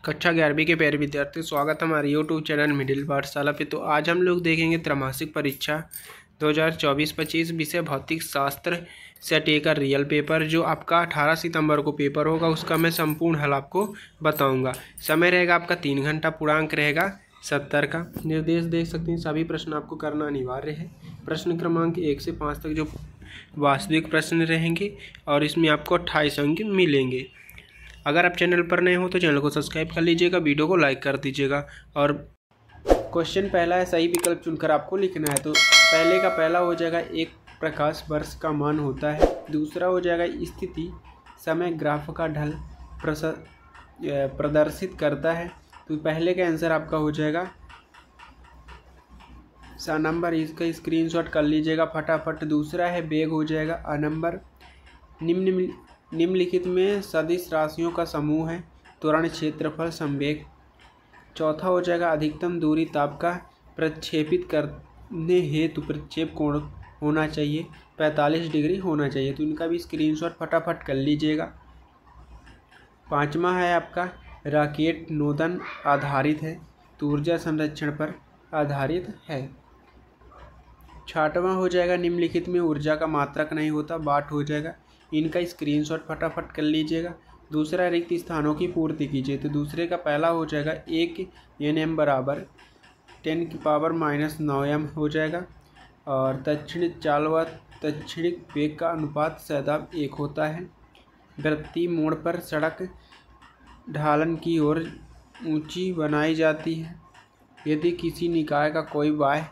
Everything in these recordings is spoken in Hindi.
कक्षा 11वीं के प्यारे विद्यार्थी, स्वागत है हमारे यूट्यूब चैनल मिडिल पाठशाला पे। तो आज हम लोग देखेंगे त्रैमासिक परीक्षा 2024-25 विषय भौतिक शास्त्र सेट ए का रियल पेपर, जो आपका 18 सितंबर को पेपर होगा। उसका मैं संपूर्ण हल आपको बताऊंगा। समय रहेगा आपका 3 घंटा, पूर्णांक रहेगा 70 का। निर्देश देख सकते हैं, सभी प्रश्न आपको करना अनिवार्य है। प्रश्न क्रमांक 1 से 5 तक जो वास्तविक प्रश्न रहेंगे और इसमें आपको 28 अंक मिलेंगे। अगर आप चैनल पर नए हो तो चैनल को सब्सक्राइब कर लीजिएगा, वीडियो को लाइक कर दीजिएगा। और क्वेश्चन पहला है, सही विकल्प चुनकर आपको लिखना है। तो पहले का पहला हो जाएगा, एक प्रकाश वर्ष का मान होता है। दूसरा हो जाएगा, स्थिति समय ग्राफ का ढल प्रदर्शित करता है। तो पहले का आंसर आपका हो जाएगा सा नंबर, इसका स्क्रीनशॉट कर लीजिएगा फटाफट। दूसरा है वेग, हो जाएगा अ नंबर। निम्नलिखित में सदिश राशियों का समूह है। त्वरण, क्षेत्रफल, संवेग। चौथा हो जाएगा, अधिकतम दूरी ताप का प्रक्षेपित करने हेतु प्रक्षेप कोण होना चाहिए 45 डिग्री होना चाहिए। तो इनका भी स्क्रीनशॉट फटाफट कर लीजिएगा। पांचवा है आपका, रॉकेट नोदन आधारित है तो ऊर्जा संरक्षण पर आधारित है। छठवां हो जाएगा, निम्नलिखित में ऊर्जा का मात्रक नहीं होता, वाट हो जाएगा। इनका स्क्रीनशॉट फटाफट कर लीजिएगा। दूसरा, रिक्त स्थानों की पूर्ति कीजिए। तो दूसरे का पहला हो जाएगा, 1 Nm बराबर 10⁻⁹ हो जाएगा। और दक्षिणी चाल व दक्षिणी वेग का अनुपात सदैव 1 होता है। वृत्तीय मोड़ पर सड़क ढालन की ओर ऊंची बनाई जाती है। यदि किसी निकाय का कोई बाह्य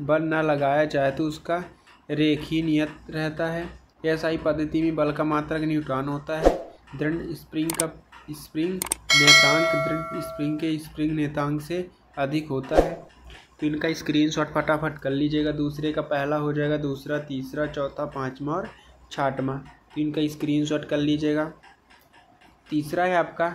बल न लगाया जाए तो उसका रेखीय नियत रहता है। एसआई पद्धति में बल का मात्रक न्यूटन होता है। दृढ़ स्प्रिंग का स्प्रिंग नेतांक दृढ़ स्प्रिंग के स्प्रिंग नेतांक से अधिक होता है। तो इनका स्क्रीनशॉट फटाफट कर लीजिएगा। दूसरे का पहला हो जाएगा, दूसरा, तीसरा, चौथा, पांचवा और छठवां। तो इनका स्क्रीनशॉट कर लीजिएगा। तीसरा है आपका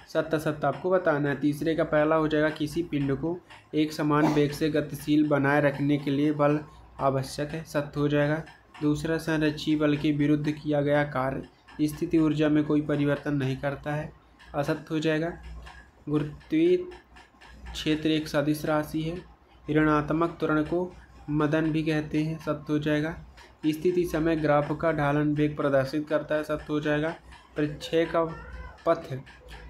सत्य आपको बताना है। तीसरे का पहला हो जाएगा, किसी पिंड को एक समान वेग से गतिशील बनाए रखने के लिए बल आवश्यक है, सत्य हो जाएगा। दूसरा, संरक्षी बल के विरुद्ध किया गया कार्य स्थिति ऊर्जा में कोई परिवर्तन नहीं करता है, असत्य हो जाएगा। गुरुत्वीय क्षेत्र एक सदिश राशि है। ऋणात्मक त्वरण को मदन भी कहते हैं, सत्य हो जाएगा। स्थिति समय ग्राफ का ढालन वेग प्रदर्शित करता है, सत्य हो जाएगा। परिक्षय का पथ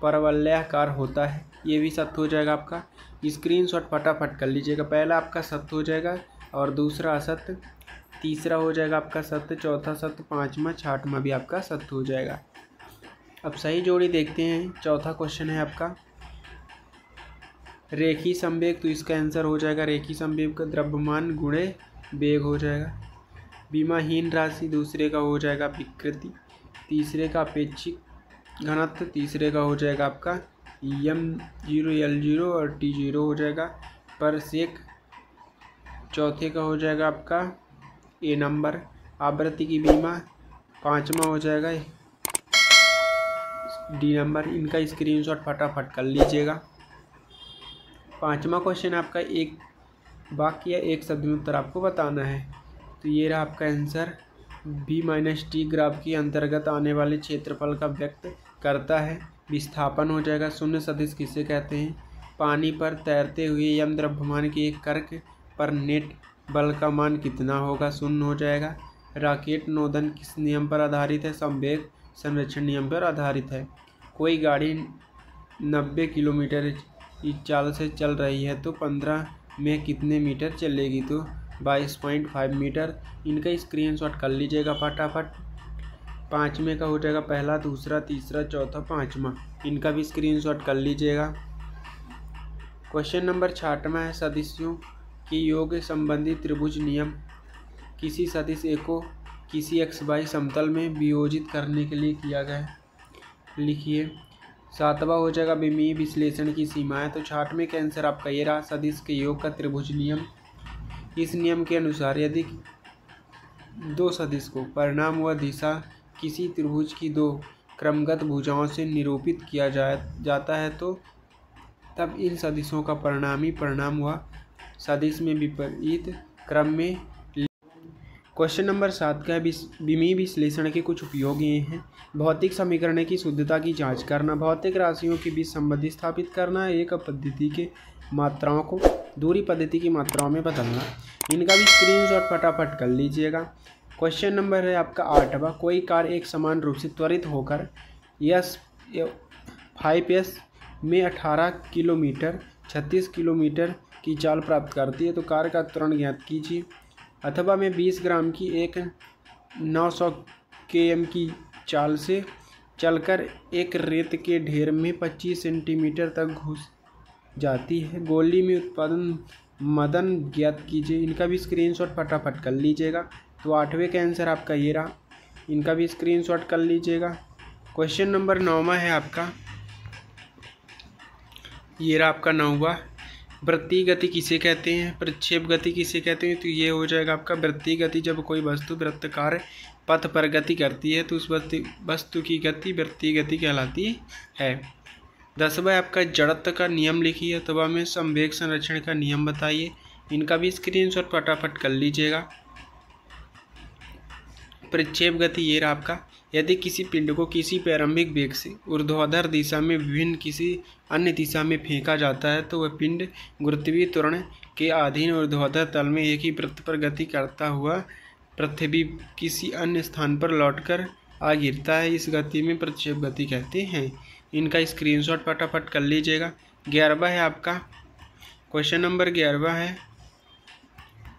परवलयाकार होता है, ये भी सत्य हो जाएगा आपका। स्क्रीनशॉट फटाफट कर लीजिएगा। पहला आपका सत्य हो जाएगा और दूसरा असत्य। तीसरा हो जाएगा आपका सत्य, चौथा सत्य, पांचवा, छठवां भी आपका सत्य हो जाएगा। अब सही जोड़ी देखते हैं। चौथा क्वेश्चन है आपका, रेखीय संवेग। तो इसका आंसर हो जाएगा, रेखीय संवेग का द्रव्यमान गुणे वेग हो जाएगा। विमाहीन राशि, दूसरे का हो जाएगा विकृति। तीसरे का अपेक्षित घनत्व। तीसरे का हो जाएगा आपका m0 L0 और T0 हो जाएगा पर सेक। चौथे का हो जाएगा आपका ए नंबर, आवृत्ति की बीमा। पांचवा हो जाएगा डी नंबर। इनका स्क्रीनशॉट फटाफट कर लीजिएगा। पांचवा क्वेश्चन आपका, एक वाक्य या एक शब्द में उत्तर आपको बताना है। तो ये रहा आपका आंसर। B-T ग्राफ के अंतर्गत आने वाले क्षेत्रफल का व्यक्त करता है। विस्थापन हो जाएगा। शून्य सदिश किसे कहते हैं? पानी पर तैरते हुए यम द्रव्यमान के एक कर्क पर नेट बल का मान कितना होगा? शून्य हो जाएगा। रॉकेट नोदन किस नियम पर आधारित है? संवेग संरक्षण नियम पर आधारित है। कोई गाड़ी 90 किलोमीटर की चाल से चल रही है तो 15 में कितने मीटर चलेगी? तो 22.5 मीटर। इनका स्क्रीनशॉट कर लीजिएगा फटाफट। पाँचवें का हो जाएगा पहला, दूसरा, तीसरा, चौथा, पाँचवा। इनका भी स्क्रीनशॉट कर लीजिएगा। क्वेश्चन नंबर 6वां है, सदिशों के योग संबंधी त्रिभुज नियम। किसी सदिश ए को किसी XY समतल में वियोजित करने के लिए किया गया, लिखिए। 7वां हो जाएगा विमीय विश्लेषण की सीमाएं। तो 6वें का आंसर आपका ये रहा, सदिश के योग का त्रिभुज नियम। इस नियम के अनुसार यदि दो सदिश को परिणाम व दिशा किसी त्रिभुज की दो क्रमगत भुजाओं से निरूपित किया जाता है तो तब इन सदिशों का परिणामी परिणाम व सदिश में विपरीत क्रम में क्वेश्चन नंबर 7 का विमीय विश्लेषण के कुछ उपयोग ये हैं। भौतिक समीकरण की शुद्धता की जांच करना, भौतिक राशियों के बीच संबंध स्थापित करना, एक पद्धति के मात्राओं को दूरी पद्धति की मात्राओं में बदलना। इनका भी स्क्रीनशॉट फटाफट कर लीजिएगा। क्वेश्चन नंबर है आपका 8वां, कोई कार एक समान रूप से त्वरित होकर S5S में 18 किलोमीटर 36 किलोमीटर की चाल प्राप्त करती है तो कार का त्वरण ज्ञात कीजिए। अथवा में 20 ग्राम की एक 900 km की चाल से चलकर एक रेत के ढेर में 25 सेंटीमीटर तक घुस जाती है। गोली में उत्पादन मदन ज्ञात कीजिए। इनका भी स्क्रीनशॉट फटाफट कर लीजिएगा। तो 8वें का आंसर आपका ये रहा, इनका भी स्क्रीनशॉट कर लीजिएगा। क्वेश्चन नंबर 9वां है आपका, ये रहा आपका 9वां, वृत्तीय गति किसे कहते हैं, प्रक्षेप गति किसे कहते हैं। तो ये हो जाएगा आपका वृत्तीय गति। जब कोई वस्तु वृत्ताकार पथ पर गति करती है तो उस वस्तु की गति वृत्तीय गति कहलाती है। 10वां आपका जड़त्व का नियम लिखिए अथवा में संवेग संरक्षण का नियम बताइए। इनका भी स्क्रीनशॉट फटाफट कर लीजिएगा। प्रक्षेप गति ये रहा आपका, यदि किसी पिंड को किसी प्रारंभिक वेग से ऊर्ध्वाधर दिशा में विभिन्न किसी अन्य दिशा में फेंका जाता है तो वह पिंड गुरुत्वीय त्वरण के अधीन ऊर्ध्वाधर तल में एक ही वृत्त पर गति करता हुआ पृथ्वी किसी अन्य स्थान पर लौटकर आ गिरता है। इस गति में प्रक्षेप गति कहते हैं। इनका स्क्रीनशॉट फटाफट कर लीजिएगा। 11वां है आपका, क्वेश्चन नंबर 11वां है,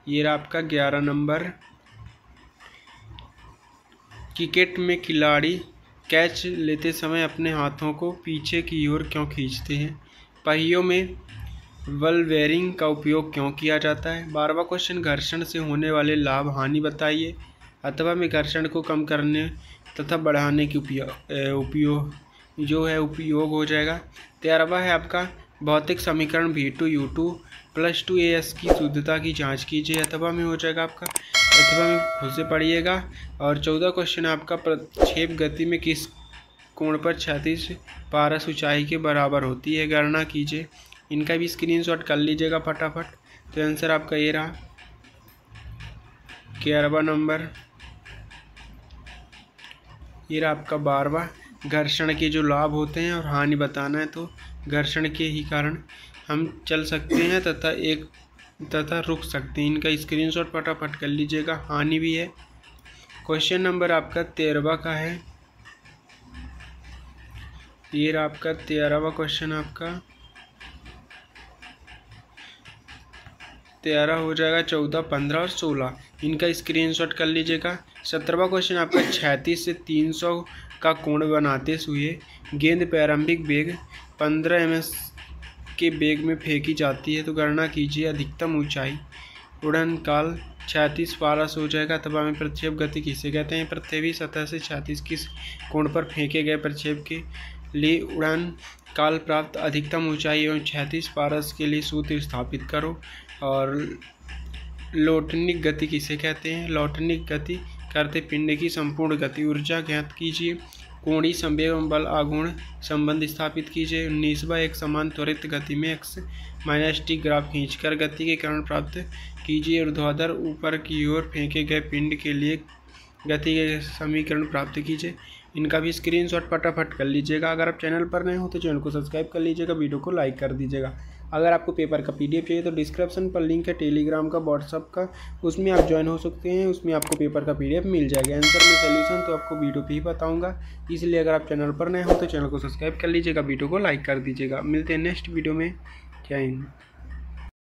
ये रहा आपका 11 नंबर, क्रिकेट में खिलाड़ी कैच लेते समय अपने हाथों को पीछे की ओर क्यों खींचते हैं। पहियों में बल बेयरिंग का उपयोग क्यों किया जाता है। 12वां क्वेश्चन, घर्षण से होने वाले लाभ हानि बताइए अथवा में घर्षण को कम करने तथा बढ़ाने की उपयोग हो जाएगा। 13वां है आपका, भौतिक समीकरण V2U2 + 2AS की शुद्धता की जांच कीजिए। अथवा में हो जाएगा आपका, अथवा में खुद से पढ़िएगा। और 14 क्वेश्चन आपका, प्रक्षेप गति में किस कोण पर क्षैतिज पारस ऊंचाई के बराबर होती है, गणना कीजिए। इनका भी स्क्रीनशॉट कर लीजिएगा फटाफट। तो आंसर आपका ये रहा 11वां नंबर। ये रहा आपका 12वां, घर्षण के जो लाभ होते हैं और हानि बताना है। तो घर्षण के ही कारण हम चल सकते हैं तथा रुक सकते हैं। इनका स्क्रीनशॉट फटाफट कर लीजिएगा। हानि भी है। क्वेश्चन नंबर आपका 13वां का है, ये रहा आपका 13वां क्वेश्चन। आपका 13 हो जाएगा, 14, 15 और 16। इनका स्क्रीनशॉट कर लीजिएगा। 17वां क्वेश्चन आपका, 36 से 300 का कोण बनाते हुए गेंद प्रारंभिक वेग 15 ms के वेग में फेंकी जाती है तो गणना कीजिए। अधिकतम ऊंचाई, उड़ान काल 36 पारस हो जाएगा। तब हमें प्रक्षेप गति किसे कहते हैं। पृथ्वी सतह से 36 किस कोण पर फेंके गए प्रक्षेप के लिए उड़ान काल प्राप्त अधिकतम ऊंचाई एवं 36 पारस के लिए सूत्र स्थापित करो। और लौटनिक गति किसे कहते हैं। लौटनिक गति करते पिंड की संपूर्ण गति ऊर्जा ज्ञात कीजिए। कोणीय संवेग एवं बल आघूर्ण संबंध स्थापित कीजिए। 19वां, एक समान त्वरित गति में x-t ग्राफ खींचकर गति के कारण प्राप्त कीजिए। ऊर्ध्वाधर ऊपर की ओर फेंके गए पिंड के लिए गति के समीकरण प्राप्त कीजिए। इनका भी स्क्रीनशॉट फटाफट कर लीजिएगा। अगर आप चैनल पर नए हो तो चैनल को सब्सक्राइब कर लीजिएगा, वीडियो को लाइक कर दीजिएगा। अगर आपको पेपर का PDF चाहिए तो डिस्क्रिप्शन पर लिंक है टेलीग्राम का, व्हाट्सअप का, उसमें आप ज्वाइन हो सकते हैं। उसमें आपको पेपर का PDF मिल जाएगा। आंसर में सोल्यूशन तो आपको वीडियो पे ही बताऊंगा, इसलिए अगर आप चैनल पर नए हो तो चैनल को सब्सक्राइब कर लीजिएगा, वीडियो को लाइक कर दीजिएगा। मिलते हैं नेक्स्ट वीडियो में। जय हिंद।